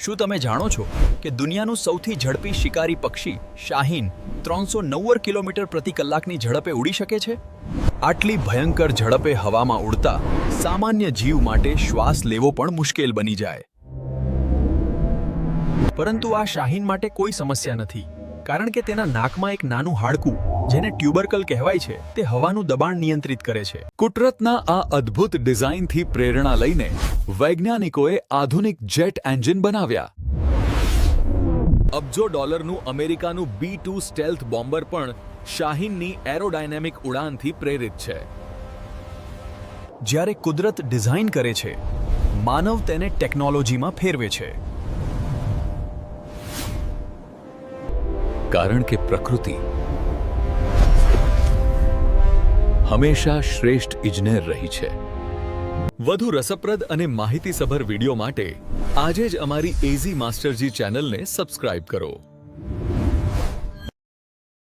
શું તમે જાણો છો કે દુનિયાનું સૌથી ઝડપી શિકારી પક્ષી શાહીન 390 કિલોમીટર પ્રતિ કલાકની ઝડપે ઉડી શકે છે? આટલી ભયંકર ઝડપે હવામાં ઉડતા સામાન્ય જીવ માટે શ્વાસ લેવો પણ મુશ્કેલ બની જાય. પરંતુ આ શાહીન માટે કોઈ સમસ્યા નથી, કારણ કે તેના નાકમાં એક નાનું હાડકું, જેને ટ્યુબરકલ કહેવાય છે, તે હવાનું દબાણ નિયંત્રિત કરે છે. કુદરતના આ અદ્ભુત ડિઝાઇનથી પ્રેરણા લઈને વૈજ્ઞાનિકોએ આધુનિક જેટ એન્જિન બનાવ્યા. અબજો ડોલરનું અમેરિકાનું B-2 સ્ટેલ્થ બોમ્બર પણ શાહીનની એરોડાયનેમિક ઉડાનથી પ્રેરિત છે. જ્યારે કુદરત ડિઝાઇન કરે છે, માનવ તેને ટેકનોલોજીમાં ફેરવે છે. કારણ કે પ્રકૃતિ હંમેશા શ્રેષ્ઠ ઇજનેર રહી છે. વધુ રસપ્રદ અને માહિતીસભર વિડીયો માટે આજે જ અમારી એઝી માસ્ટરજી ચેનલને સબસ્ક્રાઇબ કરો.